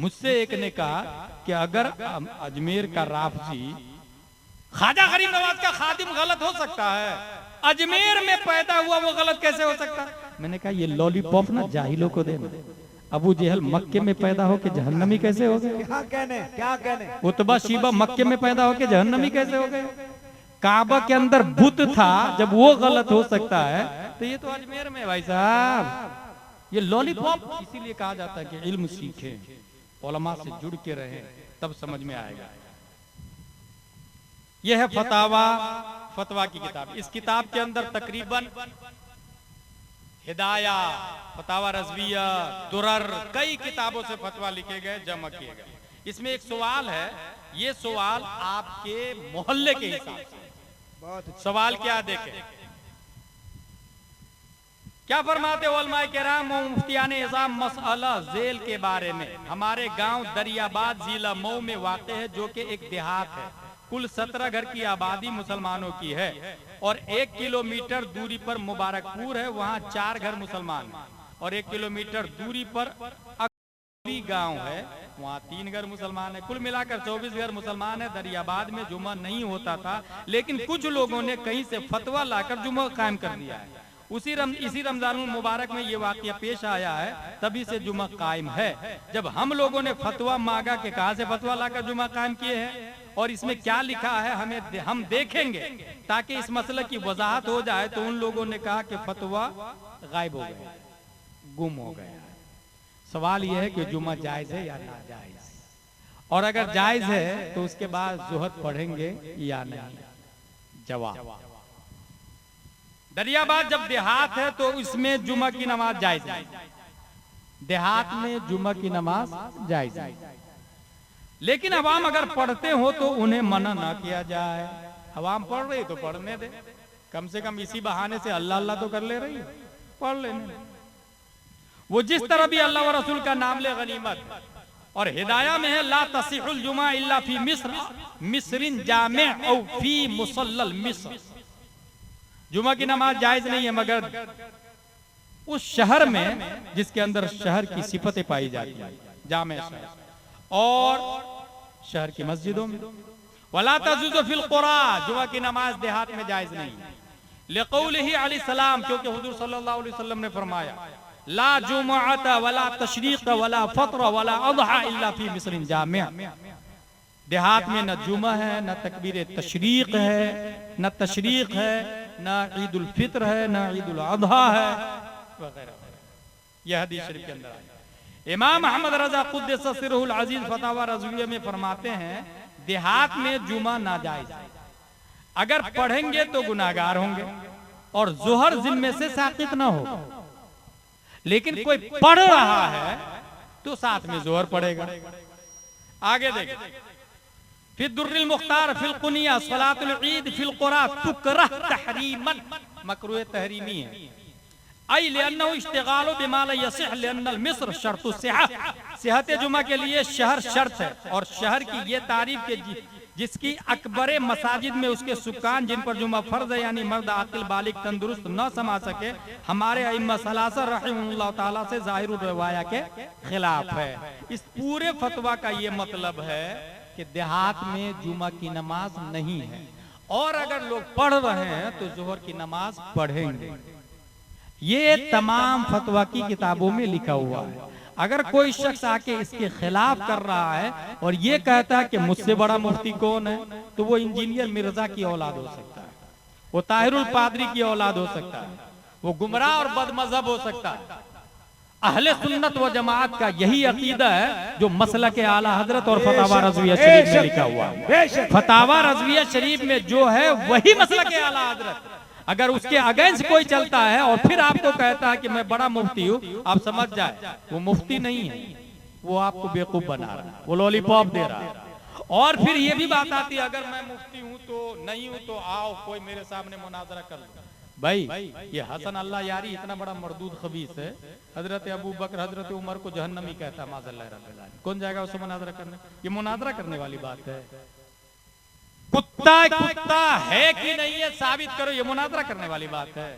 मुझसे एक ने कहा कि अगर अजमेर का राफजी ख्वाजा गरीब नवाज का खादिम गलत हो सकता है, अजमेर में पैदा हुआ वो गलत कैसे हो सकता है? मैंने कहा ये लॉलीपॉप ना जाहिलों को देना। अबू जहल मक्के में पैदा होके जहन्नमी कैसे हो गए? क्या कहने उतबा शीबा मक्के में पैदा होके जहन्नमी कैसे हो गए? काबा के अंदर बुत था, जब वो गलत हो सकता है तो ये तो अजमेर में भाई साहब। ये लॉलीपॉप इसीलिए कहा जाता है कि इल्म सीखे, उलमा से जुड़ के रहे, तब समझ में आएगा। यह है फतवा की किताब। इस किताब के अंदर तकरीबन हिदाया, फतावा रज़विया, दुरर, कई किताबों से फतवा लिखे गए, जमा किए गए। इसमें एक सवाल है, ये सवाल आपके मोहल्ले के हिसाब से सवाल क्या देखें, क्या फरमाते उलमाए किराम व मुफ्तियाने इज़ाम मसअला झेल के बारे में। हमारे गांव दरियाबाद जिला मऊ में वाक़ है, जो कि एक देहात है। कुल 17 घर की आबादी मुसलमानों की है और 1 किलोमीटर दूरी पर मुबारकपुर है, वहाँ 4 घर मुसलमान हैं। और 1 किलोमीटर दूरी पर अकबरी गांव है, वहाँ 3 घर मुसलमान है। कुल मिलाकर 24 घर मुसलमान है। दरियाबाद में जुमा नहीं होता था, लेकिन कुछ लोगों ने कहीं से फतवा लाकर जुमा कायम कर दिया है। इसी रमजानुल मुबारक में ये वाक़या पेश आया है, तभी से जुमा कायम है। जब हम लोगों ने फतवा मांगा कि कहाँ से फतवा लाकर जुमा कायम किए हैं और इसमें क्या लिखा है हम देखेंगे, ताकि इस मसले की वजाहत हो जाए, तो उन लोगों ने कहा कि फतवा गायब हो गया, गुम हो गया। सवाल यह है कि जुमा जायज है या नाजायज, और अगर जायज है तो उसके बाद जुहद पढ़ेंगे या नहीं। जवाब, दरियाबाद जब देहात है तो इसमें जुमा की नमाज जायज है। देहात में जुमा की नमाज जायज है, लेकिन अवाम अगर पढ़ते हो तो उन्हें मना ना किया जाए। अवाम पढ़ रही तो पढ़ने दे, कम से कम इसी बहाने से अल्लाह अल्लाह तो कर ले रही है, पढ़ लेने। वो जिस तरह भी अल्लाह व रसूल का नाम ले गनीमत। और हिदाया में है ला तसिहुल जुमा इल्ला फी मिस्रिन जामे औ फी मुसल्लल मिस्र। जुमा की नमाज जायज नहीं है मगर उस शहर में जिसके अंदर शहर की सिफतें पाई जाती है, जामे शहर, और शहर की मस्जिदों में। वला तजुज़ु फिल क़ुरा, जुमा की नमाज देहात में जायज नहीं। लिक़ौलिही अलैहिस्सलाम, क्योंकि हुज़ूर सल्लल्लाहु अलैहि वसल्लम ने फरमाया ला जुमुअत वला तशरीक़ वला फ़त्र वला अज़हा इल्ला फी मिस्रिन जामे। देहात में न जुमा है, न तकबीर तशरीक़ है, न तशरीक़ है, न ईद उल फित्र है, न ईद उल अज़हा है वगैरह। यह हदीस शरीफ के अंदर है। इमाम अहमद रज़ा क़ुद्दस सिरहुल अज़ीज़ फतावा रज़विया में फरमाते हैं देहात में जुमा नाजायज है, अगर पढ़ेंगे तो गुनाहगार होंगे और ज़ोहर जिम्मे से साक़ित ना होगा। लेकिन कोई पढ़ रहा है तो साथ में ज़ोहर पढ़ेगा। आगे देखिए, फिर दुर्रिल मुख्तार फिल कुनिया सलातुल ईद फिल क़ुरा तुकरह तहरीमन, मकरूह तहरीमी है। आई लिअन्नहु इश्तिगालु बिमा ला यसिह लिअन्नल मिस्र शर्तु सिहा, सेहत जुमा के लिए शहर शर्त है। और शहर की ये तारीफ के जिसकी अकबरे मसाजिद में उसके सुकान जिन पर जुमा फर्ज है, यानी मर्द आकिल बालिग तंदुरुस्त न समा सके, हमारे अइम्मा सलासा रहमहुल्लाह ताला से ज़ाहिरुर रिवाया के खिलाफ है। इस पूरे फतवा का ये मतलब है कि देहात में जुमा की नमाज नहीं है, और अगर लोग पढ़ रहे हैं तो जोहर की नमाज पढ़ेंगे। ये तमाम फतवा की किताबों में लिखा हुआ है। अगर कोई शख्स आके इसके खिलाफ कर रहा है और ये कहता है कि मुझसे बड़ा मुफ्ती कौन है, तो वो इंजीनियर मिर्जा की औलाद हो सकता है, वो ताहिरुल पादरी की औलाद हो सकता है, वो गुमराह और बदमज़हब हो सकता है। अहले सुन्नत व जमात का यही अकीदा है जो मसलक आला हजरत और फतावा रज़विया शरीफ में लिखा हुआ है। फतावा रज़विया शरीफ में जो है वही मसलक आला हजरत। अगर उसके अगेंस्ट कोई चलता है और फिर आपको कहता है कि मैं बड़ा मुफ्ती हूँ, आप समझ जाए वो मुफ्ती नहीं है, वो आपको बेवकूफ बना रहा है, वो लॉलीपॉप दे रहा है। और फिर ये भी बात आती है अगर मैं मुफ्ती हूँ तो नहीं हूँ तो आओ कोई मेरे सामने मुनाजरा कर लो। भाई ये हसन अल्लाह यारी इतना बड़ा मरदूद खबीस है, हजरत अबू बकर हजरत उमर को जहन्नमी कहता है। कौन जाएगा उससे मुनाजरा करने? ये मुनाजरा करने वाली बात है। कुत्ता कुत्ता है कि नहीं है साबित करो, ये मुनाजरा करने वाली बात है।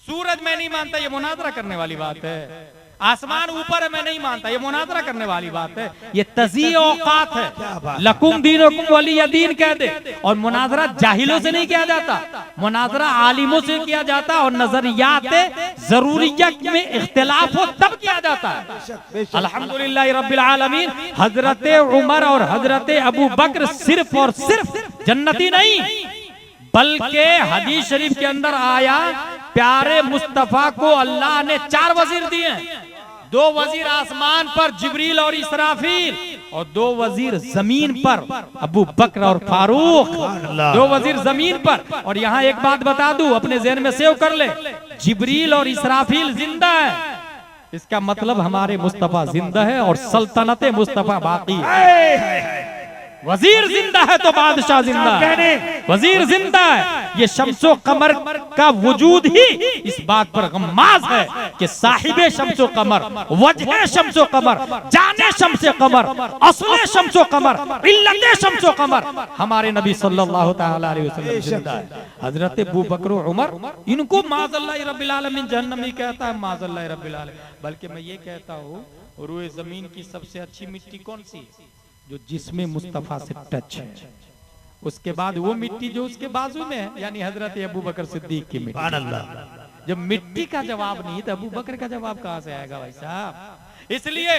सूरज मैं नहीं मानता, ये मुनाजरा करने वाली बात है। आसमान ऊपर है मैं नहीं मानता, ये मुनाजरा करने वाली बात है, ये तज़ीय औकात है। लकुम दीनुकुम वलिय दीन कह दे। और मुनाजरा जाहिलों से नहीं किया जाता, मुनाजरा आलिमों से किया जाता और नजरियात जरूरियत में इख्तिलाफ हो तब किया जाता है। अल्हम्दुलिल्लाह रब्बिल आलमीन, हजरत उमर और हजरत अबू बकर सिर्फ और सिर्फ जन्नती नहीं, बल्कि हदीस शरीफ के अंदर आया प्यारे मुस्तफा को अल्लाह ने 4 वजीर दिए। 2 वजीर आसमान पर जिब्रील और इसराफील, और 2 वजीर जमीन पर अबू बकर और फारूक। 2 वजीर जमीन पर। और यहाँ एक बात बता दूं, अपने ज़हन में सेव कर ले, जिब्रील और इसराफील जिंदा है, इसका मतलब हमारे मुस्तफा जिंदा है और सल्तनत मुस्तफा बाकी है। वजीर जिंदा है तो बादशाह जिंदा है, वजीर जिंदा है। ये शम्सो कमर का वजूद ही इस बात पर गम्माज है कि साहिबे शम्सो कमर, वजह शम्सो कमर, जाने शम्सो कमर, असले शम्सो कमर, इल्लते शम्सो कमर हमारे नबी सल्लल्लाहु तआला अलैहि वसल्लम जिंदा है। हजरत अबू बकर उमर, इनको माज़अल्लाह रब्बिल आलमीन जहन्नमी कहता है, माज़अल्लाह रब्बिल आलमीन। बल्कि मैं ये कहता हूँ, रूए जमीन की सबसे अच्छी मिट्टी कौन सी है? जो जिसमें मुस्तफा से टच है। उसके बाद वो मिट्टी जो उसके बाजू में है, यानी हजरत अबू बकर सिद्दीक की मिट्टी। जब मिट्टी का जवाब नहीं तो अबू बकर का जवाब कहां से आएगा भाई साहब? इसलिए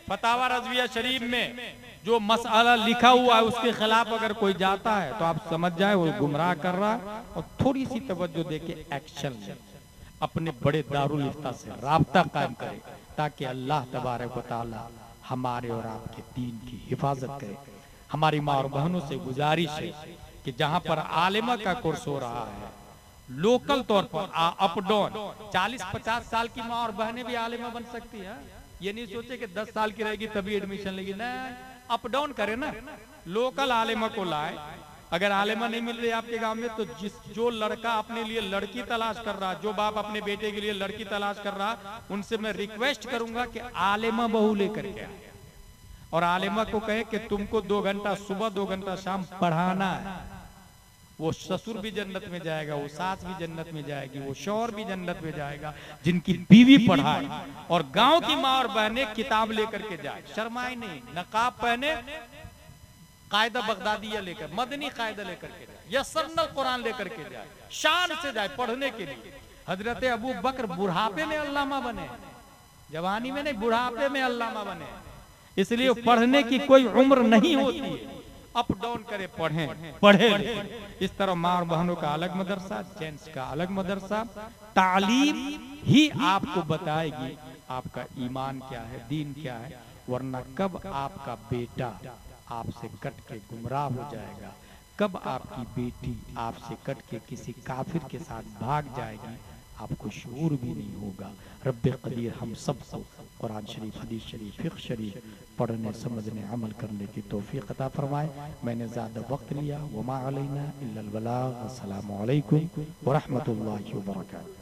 फतावा रज़विया शरीफ में जो मसला लिखा हुआ है उसके खिलाफ अगर कोई जाता है तो आप समझ जाए वो गुमराह कर रहा है। और थोड़ी सी तवज्जो देके एक्शन ले, अपने बड़े दारुल इफ्ता से राब्ता कायम करे, ताकि अल्लाह तबारक व तआला हमारे और आपके दीन की हिफाजत करे। हमारी माँ और बहनों से गुजारिश है कि जहाँ पर आलिमा का कोर्स हो रहा है, लोकल तौर पर अप डाउन 40-50 साल की माँ और बहनें भी आलिमा बन सकती है। ये नहीं सोचे कि 10 साल की रहेगी तभी एडमिशन लेगी, नहीं, अप डाउन करे ना, लोकल आलिमा को लाए। अगर आलिमा नहीं मिल रही आपके गांव में तो जो लड़का अपने लिए लड़की तलाश कर रहा, जो बाप अपने बेटे के लिए लड़की तलाश कर रहा, उनसे मैं रिक्वेस्ट करूंगा कि आलिमा बहू लेकर के आए और आलिमा को कहे कि तुमको 2 घंटा सुबह 2 घंटा शाम पढ़ाना है। वो ससुर भी जन्नत में जाएगा, वो सास भी जन्नत में जाएगी, वो शौहर भी जन्नत में जाएगा जिनकी बीवी पढ़ाए। और गांव की माँ और बहनें किताब लेकर के जाए, शर्माए नहीं, नकाब पहने, कायदा बगदादिया लेकर, मदनी कायदा लेकर के जाए, यसरनल कुरान लेकर के जाए, शान से जाए पढ़ने के लिए। हजरत अबू बकर बुढ़ापे में अल्लामा बने, जवानी में नहीं, बुढ़ापे में अल्लामा बने। इसलिए पढ़ने की कोई उम्र नहीं होती है, अप डाउन करे, पढ़े। इस तरह माँ और बहनों का अलग मदरसा, जेंट्स का अलग मदरसा। तालीम ही आपको बताएगी आपका ईमान क्या है, दीन क्या है। वरना कब आपका बेटा आपसे कट के गुमराह हो जाएगा, कब आपकी बेटी आपसे कट के किसी काफिर के साथ भाग जाएगी, आपको शऊर भी नहीं होगा। रब्बे कदीर हम सबको कुरान शरीफ, हदीस शरीफ, फिक़्ह शरीफ पढ़ने, समझने, अमल करने की तौफीक अता फरमाए। मैंने ज़्यादा वक्त लिया, वमा अलैना इल्लल बलाग। अस्सलामु अलैकुम व रहमतुल्लाहि व बरकातुहू।